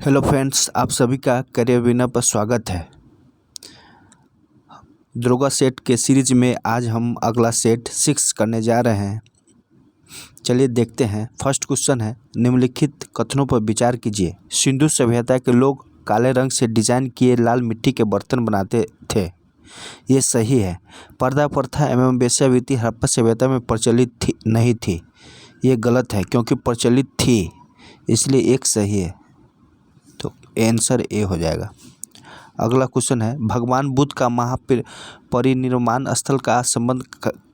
Hello friends, आप सभी का करियर विनर पर स्वागत है। दरोगा सेट के सीरीज में आज हम अगला सेट 6 करने जा रहे हैं। चलिए देखते हैं। फर्स्ट क्वेश्चन है, निम्नलिखित कथनों पर विचार कीजिए। सिंधु सभ्यता के लोग काले रंग से डिजाइन किए लाल मिट्टी के बर्तन बनाते थे, ये सही है। पर्दा प्रथा एवं वेश्यावृत्ति हड़प्पा सभ्यता में प्रचलित नहीं थी, ये गलत है क्योंकि प्रचलित थी, इसलिए एक सही है, तो आंसर ए हो जाएगा। अगला क्वेश्चन है, भगवान बुद्ध का महापरिनिर्वाण स्थल का संबंध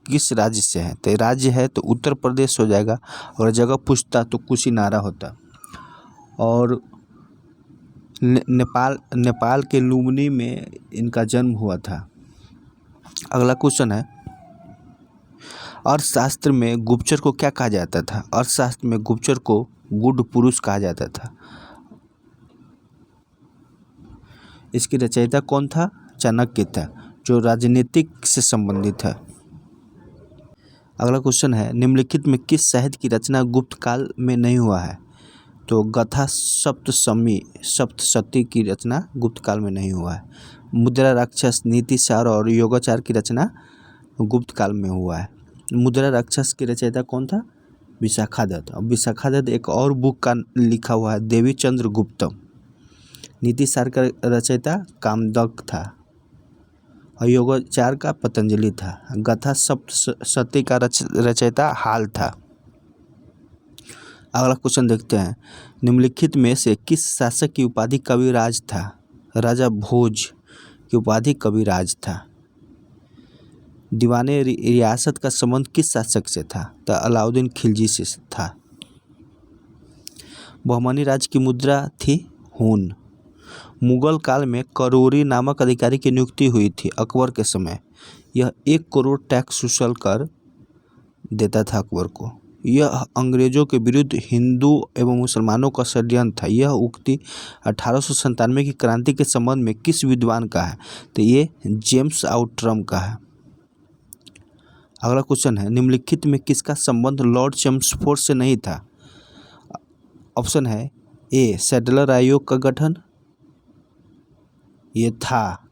किस राज्य से है? तो राज्य है तो उत्तर प्रदेश हो जाएगा, और जगह पूछता तो कुशीनारा होता। और नेपाल के लुम्बिनी में इनका जन्म हुआ था। अगला क्वेश्चन है, अर्थशास्त्र में गुप्तचर को क्या कहा जाता था? अर्थशास्त्र में गुप्तचर को गुड पुरुष कहा जाता था। इसकी रचयिता कौन था? चाणक्य था, जो राजनीतिक से संबंधित है। अगला क्वेश्चन है, निम्नलिखित में किस साहित्य की रचना गुप्त काल में नहीं हुआ है? तो गाथा सप्तशती की रचना गुप्त काल में नहीं हुआ है। मुद्रा राक्षस, नीतिसार और योगाचार की रचना गुप्त काल में हुआ है। मुद्रा राक्षस की रचयिता कौन था? विशाखादत्त। और विशाखादत्त एक और बुक का लिखा हुआ है, देवी चंद्र गुप्तम। नीतिसार का रचयिता कामदक था, और योगाचार का पतंजलि था। गाथा सप्तशती का रचयिता हाल था। अगला क्वेश्चन देखते हैं, निम्नलिखित में से किस शासक की उपाधि कविराज था? राजा भोज की उपाधि कविराज था। दीवाने रियासत का संबंध किस शासक से था? तो अलाउद्दीन खिलजी से था। बहमनी राज्य की मुद्रा थी हून। मुगल काल में करोरी नामक अधिकारी की नियुक्ति हुई थी अकबर के समय। यह 1 करोड़ टैक्स वसूल कर देता था अकबर को। यह अंग्रेजों के विरुद्ध हिंदू एवं मुसलमानों का षड्यंत्र था। यह उक्ति 1897 की क्रांति के संबंध में किस विद्वान का है? तो ये जेम्स आउट्रम का है। अगला क्वेश्चन है, निम्नलिखित में किसका संबंध लॉर्ड चेम्सफोर्ड से नहीं था? ऑप्शन है ए सैडलर आयोग का गठन, ये था।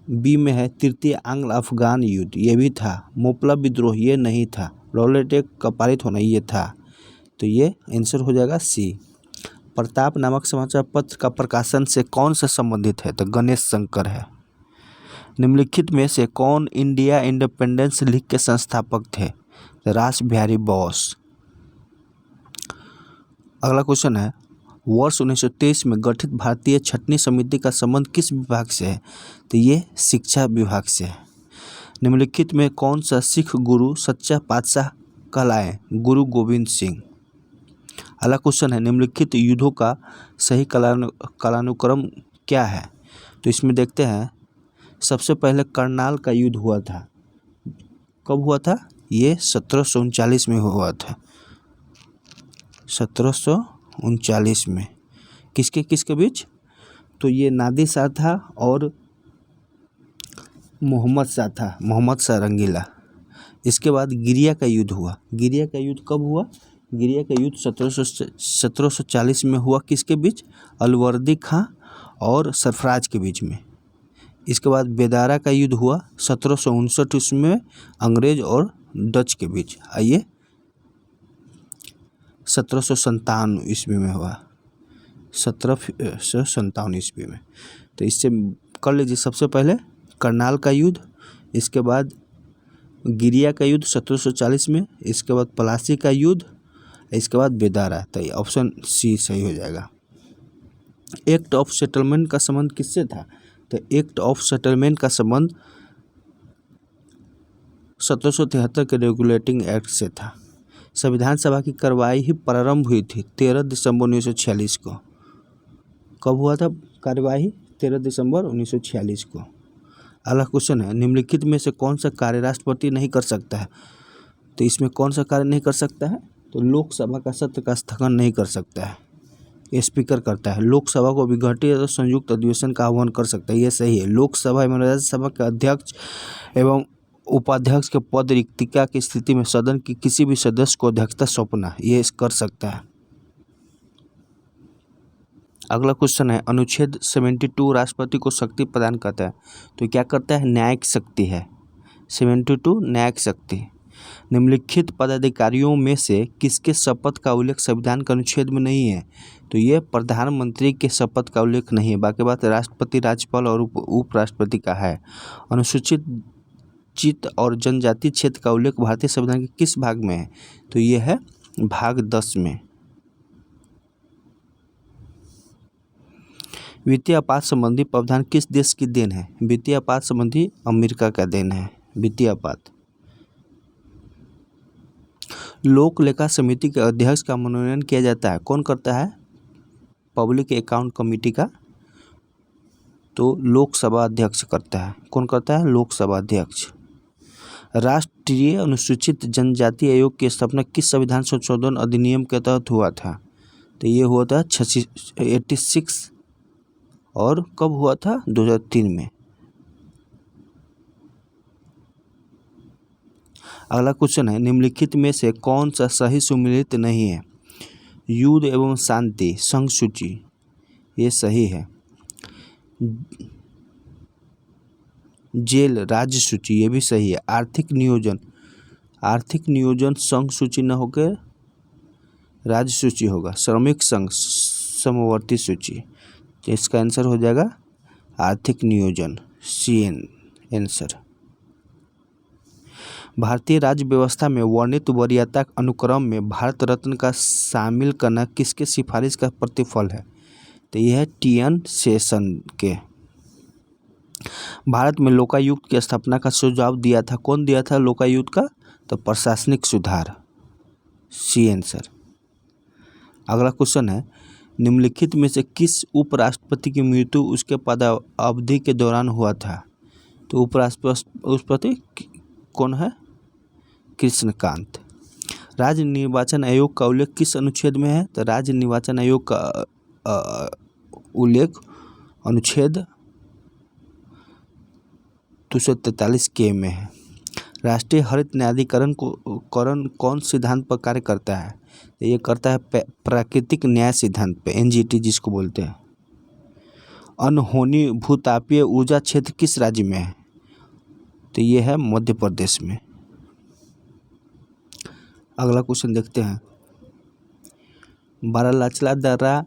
बी में है तृतीय आंग्ल अफगान युद्ध, ये भी था। मोपला विद्रोह, ये नहीं था। रॉलेट एक्ट का पारित होना, ये था। तो ये आंसर हो जाएगा सी। प्रताप नामक समाचार पत्र का प्रकाशन से कौन सा संबंधित है? तो गणेश शंकर है। निम्नलिखित में से कौन इंडिया इंडिपेंडेंस लीग के संस्थापक थे? तो रास बिहारी बोस। अगला क्वेश्चन है, वर्ष 1923 में गठित भारतीय छटनी समिति का संबंध किस विभाग से है? तो ये शिक्षा विभाग से है। निम्नलिखित में कौन सा सिख गुरु सच्चा पातशाह कहलाए? गुरु गोविंद सिंह। अगला क्वेश्चन है, निम्नलिखित युद्धों का सही कालानुक्रम क्या है? तो इसमें देखते हैं, सबसे पहले करनाल का युद्ध हुआ था। कब हुआ था? ये 1739 में हुआ था। 1739 में किसके बीच? तो ये नादिर शाह था और मोहम्मद शाह रंगीला। इसके बाद गिरिया का युद्ध हुआ। गिरिया का युद्ध कब हुआ? गिरिया का युद्ध 1740 में हुआ। किसके बीच? अलवर्दी खां और सरफराज के बीच में। इसके बाद बेदारा का युद्ध हुआ 1759 में अंग्रेज और डच के बीच। आइए 1757 ईस्वी में हुआ। 1757 ईस्वी में। तो इससे कर लीजिए, सबसे पहले करनाल का युद्ध, इसके बाद गिरिया का युद्ध 1740 में, इसके बाद पलासी का युद्ध, इसके बाद बेदारा। तो ऑप्शन सी सही हो जाएगा। एक्ट ऑफ सेटलमेंट का संबंध किससे था? तो एक्ट ऑफ सेटलमेंट का संबंध 1773 के रेगुलेटिंग एक्ट से था। संविधान सभा की कार्यवाही ही प्रारंभ हुई थी 13 दिसंबर 1946 को। कब हुआ था कार्यवाही? 13 दिसंबर 1946 को। अगला क्वेश्चन है, निम्नलिखित में से कौन सा कार्य राष्ट्रपति नहीं कर सकता है? तो इसमें कौन सा कार्य नहीं कर सकता है? तो लोकसभा का सत्र का स्थगन नहीं कर सकता है, ये स्पीकर करता है। लोकसभा को विघटित या संयुक्त अधिवेशन का आह्वान कर सकता है, ये सही है। लोकसभा एवं राज्यसभा के अध्यक्ष एवं उपाध्यक्ष के पद रिक्तिका की स्थिति में सदन की किसी भी सदस्य को अध्यक्षता सौंपना, ये कर सकता है। अगला क्वेश्चन है अनुच्छेद 72 राष्ट्रपति को शक्ति प्रदान करता है, तो क्या करता है? न्यायिक शक्ति है। 72 न्यायिक शक्ति। निम्नलिखित पदाधिकारियों में से किसके शपथ का उल्लेख संविधान के अनुच्छेद में नहीं है? तो ये प्रधानमंत्री के शपथ का उल्लेख नहीं है, बाकी बात राष्ट्रपति, राज्यपाल और उपराष्ट्रपति का है। अनुसूचित और जनजाति क्षेत्र का उल्लेख भारतीय संविधान के किस भाग में है? तो ये है भाग 10 में। वित्तीय आपात संबंधी प्रावधान किस देश की देन है? वित्तीय आपात संबंधी अमेरिका का देन है। वित्तीय आपात। लोक लेखा समिति के अध्यक्ष का मनोनयन किया जाता है, कौन करता है? पब्लिक अकाउंट कमेटी का, तो लोकसभा अध्यक्ष करता है। कौन करता है? लोकसभा अध्यक्ष। राष्ट्रीय अनुसूचित जनजाति आयोग की स्थापना किस संविधान संशोधन अधिनियम के तहत हुआ था? तो ये हुआ था 86 और कब हुआ था? 2003 में। अगला क्वेश्चन है निम्नलिखित में से कौन सा सही सुमेलित नहीं है? युद्ध एवं शांति संघ सूची, ये सही है। जेल राज्य सूची, ये भी सही है। आर्थिक नियोजन संघ सूची न होकर राज्य सूची होगा। श्रमिक संघ समवर्ती सूची, तो इसका आंसर हो जाएगा आर्थिक नियोजन, CN आंसर। भारतीय राज्य व्यवस्था में वर्णित वरीयता अनुक्रम में भारत रत्न का शामिल करना किसके सिफारिश का प्रतिफल है? तो यह है TN शेषन के। भारत में लोकायुक्त की स्थापना का सुझाव दिया था, कौन दिया था लोकायुक्त का? तो प्रशासनिक सुधार, C आंसर। अगला क्वेश्चन है निम्नलिखित में से किस उपराष्ट्रपति की मृत्यु उसके पदावधि के दौरान हुआ था? तो उपराष्ट्रपति कौन है? कृष्णकांत। राज्य निर्वाचन आयोग का उल्लेख किस अनुच्छेद में है? तो राज्य निर्वाचन आयोग का उल्लेख अनुच्छेद 243 के में है। राष्ट्रीय हरित न्यायाधिकरण कौन सिद्धांत पर कार्य करता है? तो ये करता है प्राकृतिक न्याय सिद्धांत पे, NGT जिसको बोलते हैं। अनहोनी भूतापीय ऊर्जा क्षेत्र किस राज्य में है? तो ये है मध्य प्रदेश में। अगला क्वेश्चन देखते हैं बारालाचला दर्रा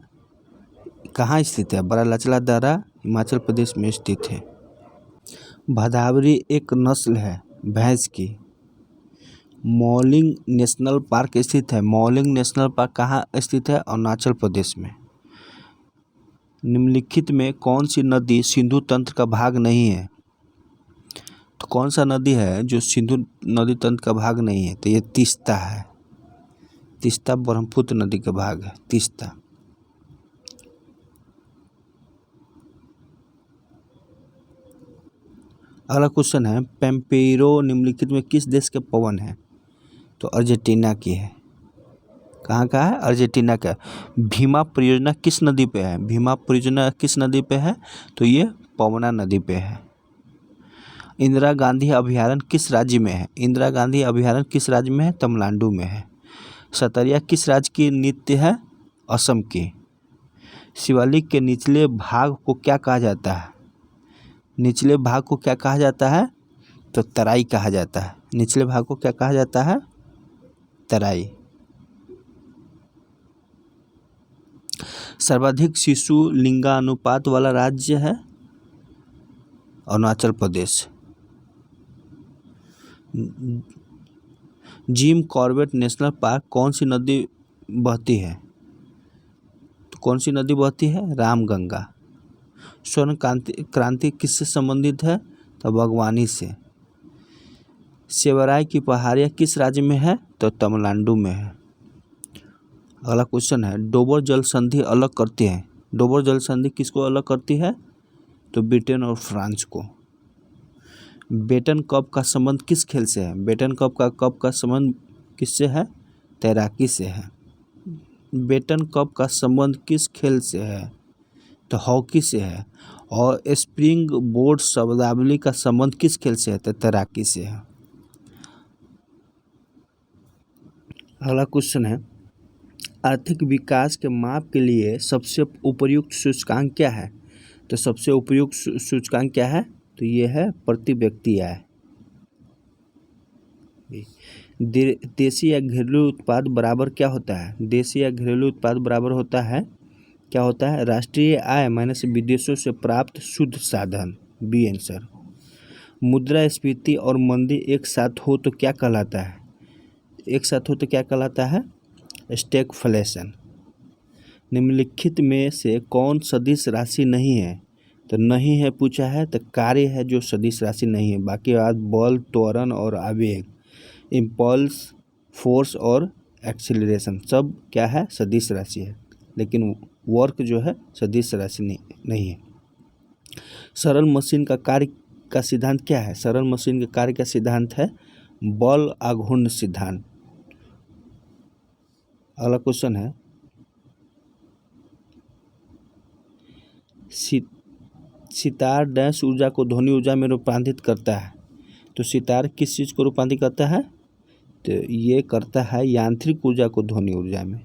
कहाँ स्थित है? बारालाचला दर्रा हिमाचल प्रदेश में स्थित है। भदावरी एक नस्ल है भैंस की। मौलिंग नेशनल पार्क स्थित है। मौलिंग नेशनल पार्क कहाँ स्थित है? अरुणाचल प्रदेश में। निम्नलिखित में कौन सी नदी सिंधु तंत्र का भाग नहीं है? तो कौन सा नदी है जो सिंधु नदी तंत्र का भाग नहीं है? तो ये तीस्ता है। तीस्ता ब्रह्मपुत्र नदी का भाग है, तीस्ता। अगला क्वेश्चन है पेम्पेरो निम्नलिखित में किस देश के पवन है? तो अर्जेंटीना की है। कहाँ का है? अर्जेंटीना का। भीमा परियोजना किस नदी पे है? भीमा परियोजना किस नदी पे है? तो ये पवना नदी पे है। इंदिरा गांधी अभयारण्य किस राज्य में है? इंदिरा गांधी अभयारण्य किस राज्य में है? तमिलनाडु में है। सतरिया किस राज्य की नृत्य है? असम की। शिवालिक के निचले भाग को क्या कहा जाता है? निचले भाग को क्या कहा जाता है? तो तराई कहा जाता है। निचले भाग को क्या कहा जाता है? तराई। सर्वाधिक शिशु लिंगानुपात वाला राज्य है Arunachal Pradesh. Jim Corbett national park कौन सी नदी बहती है? तो कौन सी नदी बहती है? रामगंगा। स्वर्ण क्रांति किससे संबंधित है? तो बागवानी से। सेवराय की पहाड़ियाँ किस राज्य में है? तो तमिलनाडु में है। अगला क्वेश्चन है डोबर जल संधि अलग करती है। डोबर जल संधि किसको अलग करती है? तो ब्रिटेन और फ्रांस को। बेटन कप का संबंध किस खेल से है? बेटन कप का संबंध किससे है? तैराकी से है। बेटन कप का संबंध किस खेल से है? तो हॉकी से है। और स्प्रिंग बोर्ड शब्दावली का संबंध किस खेल से है? तो तैराकी से है। अगला क्वेश्चन है आर्थिक विकास के माप के लिए सबसे उपयुक्त सूचकांक क्या है? तो सबसे उपयुक्त सूचकांक क्या है? तो ये है प्रति व्यक्ति आय। देशी या घरेलू उत्पाद बराबर क्या होता है? देशी या घरेलू उत्पाद बराबर होता है, क्या होता है? राष्ट्रीय आय माइनस विदेशों से प्राप्त शुद्ध साधन। B answer. मुद्रास्फीति और मंदी एक साथ हो तो क्या कहलाता है? एक साथ हो तो क्या कहलाता है? स्टैगफ्लेशन। निम्नलिखित में से कौन सदिश राशि नहीं है? तो नहीं है पूछा है, तो कार्य है जो सदिश राशि नहीं है। बाकी बात बल, त्वरण और आवेग, इम्पल्स, फोर्स और एक्सीलरेशन सब क्या है? सदिश राशि है। लेकिन वर्क जो है सदिश राशि नहीं है। सरल मशीन का कार्य का सिद्धांत क्या है? सरल मशीन के कार्य का सिद्धांत है बल आघूर्ण सिद्धांत। अगला क्वेश्चन है, सितार डैश ऊर्जा को ध्वनि ऊर्जा में रूपांतरित करता है। तो सितार किस चीज़ को रूपांतरित करता है? तो ये करता है यांत्रिक ऊर्जा को ध्वनि ऊर्जा में।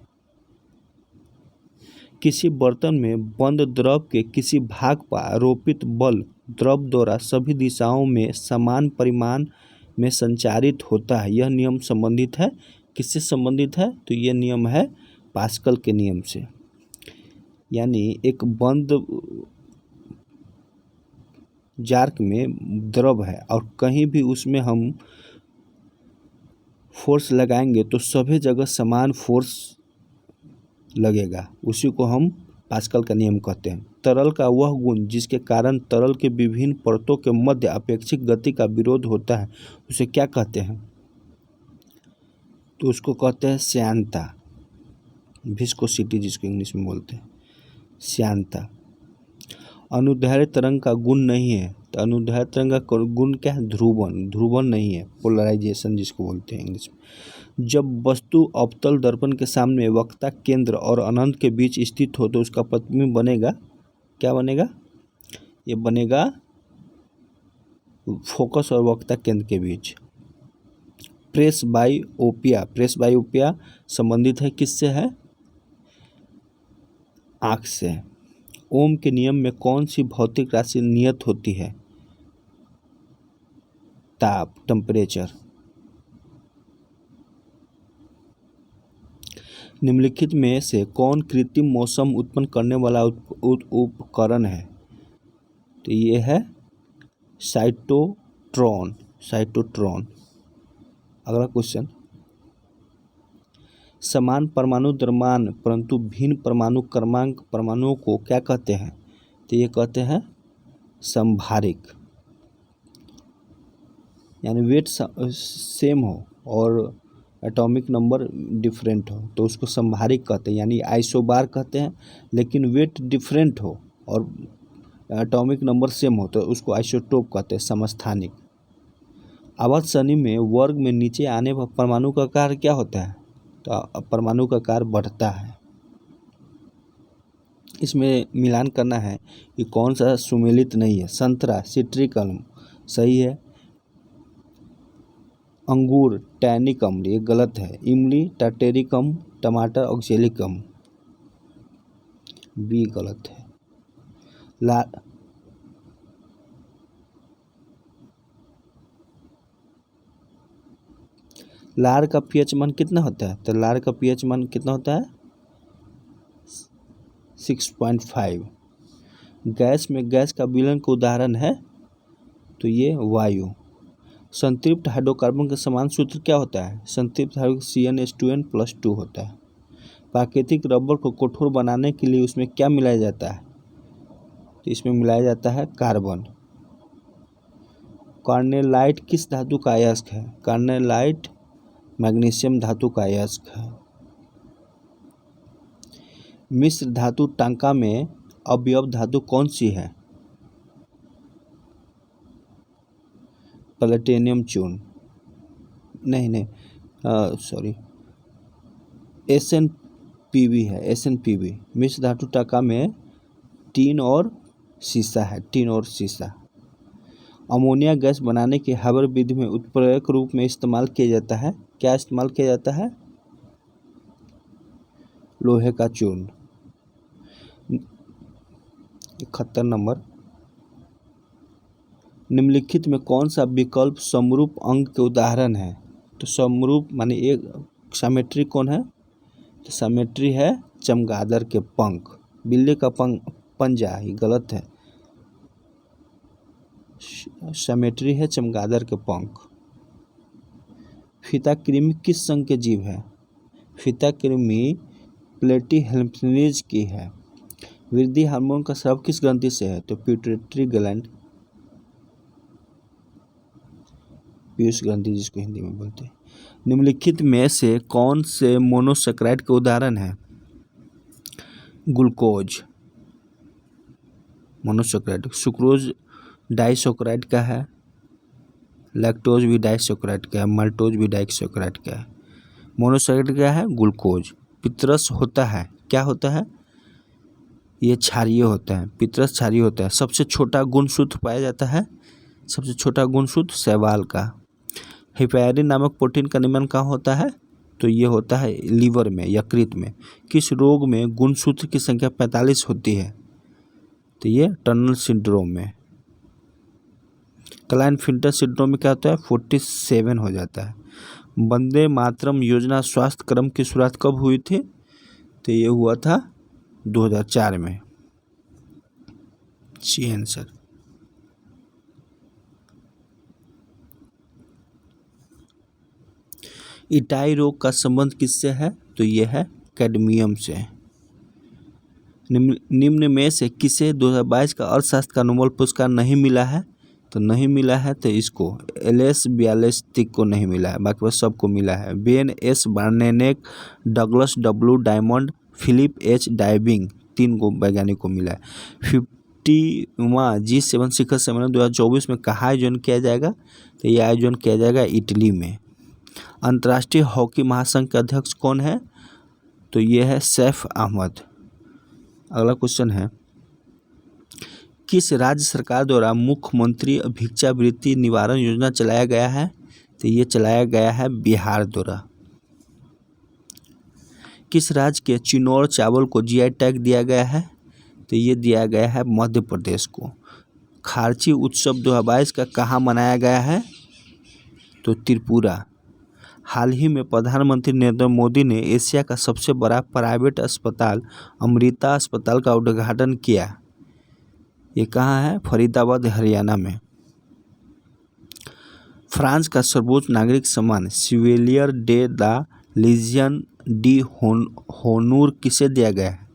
किसी बर्तन में बंद द्रव के किसी भाग पर आरोपित बल द्रव द्वारा सभी दिशाओं में समान परिमाण में संचारित होता है। यह नियम संबंधित है, किससे संबंधित है? तो यह नियम है पास्कल के नियम से। यानी एक बंद जार्क में द्रव है और कहीं भी उसमें हम फोर्स लगाएंगे तो सभी जगह समान फोर्स लगेगा, उसी को हम पास्कल का नियम कहते हैं। तरल का वह गुण जिसके कारण तरल के विभिन्न परतों के मध्य अपेक्षित गति का विरोध होता है, उसे क्या कहते हैं? तो उसको कहते हैं श्यानता, विस्कोसिटी जिसको इंग्लिश में बोलते हैं, श्यानता। अनुदैर्ध्य तरंग का गुण नहीं है, तो अनुदैर्ध्य तरंग का गुण क्या है? ध्रुवन। ध्रुवन नहीं है, पोलराइजेशन जिसको बोलते हैं इंग्लिश में। जब वस्तु अवतल दर्पण के सामने वक्रता केंद्र और अनंत के बीच स्थित हो तो उसका प्रतिबिंब बनेगा, क्या बनेगा? ये बनेगा फोकस और वक्रता केंद्र के बीच। प्रेसबायोपिया, प्रेसबायोपिया संबंधित है किससे? है आँख से। ओम के नियम में कौन सी भौतिक राशि नियत होती है? ताप, टेम्परेचर। निम्नलिखित में से कौन कृत्रिम मौसम उत्पन्न करने वाला उपकरण है? तो ये है साइटोट्रॉन, साइटोट्रॉन। अगला क्वेश्चन, समान परमाणु द्रव्यमान परंतु भिन्न परमाणु क्रमांक परमाणुओं को क्या कहते हैं? तो ये कहते हैं समभारिक। यानी वेट सेम हो और एटॉमिक नंबर डिफरेंट हो तो उसको समभारिक कहते हैं। यानी आइसोबार कहते हैं, लेकिन वेट डिफरेंट हो और एटॉमिक नंबर सेम हो तो उसको आइसोटोप कहते हैं, समस्थानिक। आवर्त सारणी में वर्ग में नीचे आने पर परमाणु का आकार क्या होता है? तो परमाणु का आकार बढ़ता है। इसमें मिलान करना है कि कौन सा सुमेलित नहीं है। संतरा सिट्रिक अम्ल सही है, अंगूर टैनिक अम्ल ये गलत है, इमली टार्टेरिक अम्ल, टमाटर ऑक्जेलिक अम्ल बी गलत है। लार का पीएच मान कितना होता है? तो लार का पीएच मान कितना होता है? 6.5। गैस में गैस का विलयन का उदाहरण है तो ये वायु। संतृप्त हाइड्रोकार्बन का समान सूत्र क्या होता है? संतृप्त हाइड्रोजन CnH2n+2 होता है। प्राकृतिक रबर को कठोर बनाने के लिए उसमें क्या मिलाया जाता है? तो इसमें मिलाया जाता है कार्बन। कार्नेलाइट किस धातु का अयस्क है? कार्नेलाइट मैग्नीशियम धातु का अयस्क है। मिश्र धातु टांका में अवयव धातु कौन सी है? प्लेटिनम चूर्ण नहीं सॉरी SnPb है, SnPb। मिश्र धातु टांका में टीन और सीसा है, टीन और सीसा। अमोनिया गैस बनाने के हाइबर विधि में उत्प्रेरक रूप में इस्तेमाल किया जाता है, क्या इस्तेमाल किया जाता है? लोहे का चूर्ण। 71 नंबर, निम्नलिखित में कौन सा विकल्प समरूप अंग के उदाहरण है? तो समरूप माने एक सामेट्री कौन है? तो सामेट्री है चमगादड़ के पंख। बिल्ली का पंजा, ये गलत है। सामेट्री है चमगादड़ के पंख। फीता कृमि किस संघ के जीव है? फीता कृमि प्लेटीहेल्मिन्थेस की है। वृद्धि हार्मोन का स्राव किस ग्रंथि से है? तो पिट्यूटरी ग्लैंड, पीयूष ग्रंथि जिसको हिंदी में बोलते हैं। निम्नलिखित में से कौन से मोनोसेक्राइड के उदाहरण है? ग्लूकोज मोनोसेक्राइड, सुक्रोज डाइसेक्राइड का है, लैक्टोज भी डाइसेक्राइड का है, माल्टोज भी डाइसेक्राइड का है। मोनोसेक्राइड क्या है? ग्लूकोज। पितरस होता है, क्या होता है? ये क्षारीय होता है, पितरस क्षारीय होता है। सबसे छोटा गुणसूत्र पाया जाता है, सबसे छोटा गुणसूत्र शैवाल का। हिपैरिन नामक प्रोटीन का निर्माण कहाँ होता है? तो ये होता है लीवर में, यकृत में। किस रोग में गुणसूत्र की संख्या 45 होती है? तो ये टनल सिंड्रोम में। क्लाइनफिल्टर सिंड्रोम में क्या होता है? 47 हो जाता है। वंदे मातरम योजना स्वास्थ्य क्रम की शुरुआत कब हुई थी? तो ये हुआ था 2004 में। C answer. इटाई रोग का संबंध किससे है? तो ये है कैडमियम से। निम्न में से किसे 2022 का अर्थशास्त्र का नोबेल पुरस्कार नहीं मिला है? तो नहीं मिला है तो इसको एलएस बियालेस्टिक को नहीं मिला है, बाकी बस सबको मिला है। Ben S Bernanke, Douglas W Diamond, Philip H Dybvig, 3 को वैज्ञानिक को मिला है। 50वां G7 शिखर सम्मेलन 2024 में कहाँ आयोजन किया जाएगा? तो ये आयोजन किया जाएगा इटली में। अंतर्राष्ट्रीय हॉकी महासंघ के अध्यक्ष कौन है? तो ये है सैफ अहमद। अगला क्वेश्चन है, किस राज्य सरकार द्वारा मुख्यमंत्री भिक्षावृत्ति निवारण योजना चलाया गया है? तो ये चलाया गया है बिहार द्वारा। किस राज्य के चिनौर चावल को जीआई टैग दिया गया है? तो ये दिया गया है मध्य प्रदेश को। खारची उत्सव 2022 का कहाँ मनाया गया है? तो त्रिपुरा। हाल ही में प्रधानमंत्री नरेंद्र मोदी ने एशिया का सबसे बड़ा प्राइवेट अस्पताल अमृता अस्पताल का उद्घाटन किया। ये कहाँ है? फरीदाबाद हरियाणा में। फ्रांस का सर्वोच्च नागरिक सम्मान शिवेलियर डे द लीजियन डी होनूर किसे दिया गया है?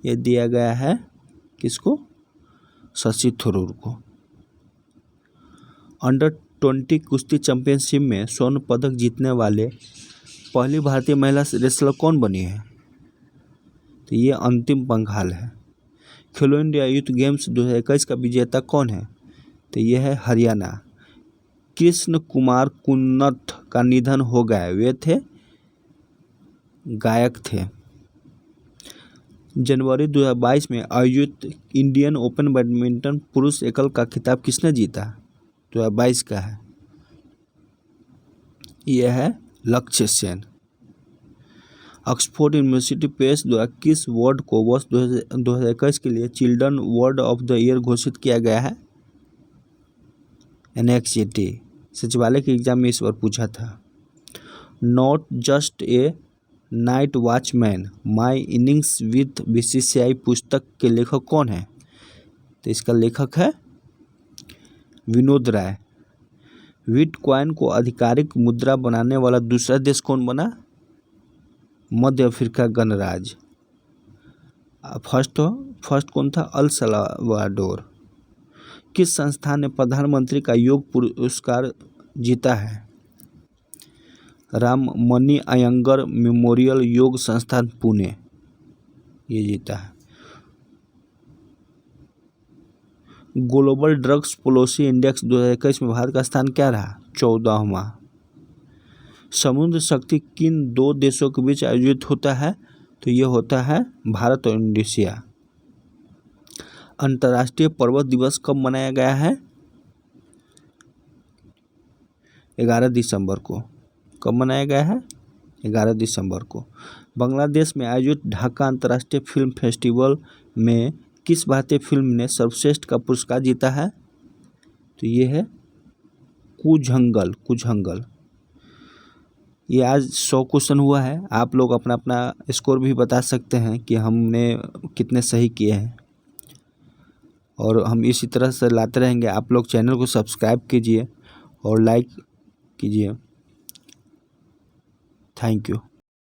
ये दिया गया है किसको? शशि थरूर को। अंडर 20 कुश्ती चैंपियनशिप में स्वर्ण पदक जीतने वाले पहली भारतीय महिला रेसलर कौन बनी है? तो ये अंतिम पंघाल है। खेलो इंडिया यूथ गेम्स 2021 का विजेता कौन है? तो ये है हरियाणा। कृष्ण कुमार कुन्नथ का निधन हो गया, वे थे गायक थे। जनवरी 2022 में आयोजित इंडियन ओपन बैडमिंटन पुरुष एकल का खिताब किसने जीता? 2022 का है, यह है लक्ष्य सेन। ऑक्सफोर्ड यूनिवर्सिटी प्रेस द्वारा किस वर्ड को वर्ष 2021 के लिए children word of the year घोषित किया गया है? एनएक्सटी। सचिवालय के एग्जाम में इस बार पूछा था। Not just a night watchman my innings with BCCI पुस्तक के लेखक कौन है? तो इसका लेखक है विनोद राय। बिटकॉइन को आधिकारिक मुद्रा बनाने वाला दूसरा देश कौन बना? मध्य अफ्रीका गणराज्य। फर्स्ट कौन था? El Salvador. किस संस्थान ने प्रधानमंत्री का योग पुरस्कार जीता है? राममणि अयंगर मेमोरियल योग संस्थान पुणे, ये जीता है। ग्लोबल ड्रग्स पॉलिसी इंडेक्स 2021 में भारत का स्थान क्या रहा? 14वां। समुद्र शक्ति किन 2 देशों के बीच आयोजित होता है? तो ये होता है भारत और इंडोनेशिया। अंतर्राष्ट्रीय पर्वत दिवस कब मनाया गया है? 11 दिसंबर को। कब मनाया गया है? 11 दिसंबर को। बांग्लादेश में आयोजित ढाका अंतर्राष्ट्रीय फिल्म फेस्टिवल में किस भारतीय फिल्म ने सर्वश्रेष्ठ का पुरस्कार जीता है? तो ये है कुछ हंगल। ये आज 100 क्वेश्चन हुआ है। आप लोग अपना अपना स्कोर भी बता सकते हैं कि हमने कितने सही किए हैं, और हम इसी तरह से लाते रहेंगे। आप लोग चैनल को सब्सक्राइब कीजिए और लाइक कीजिए। Thank you.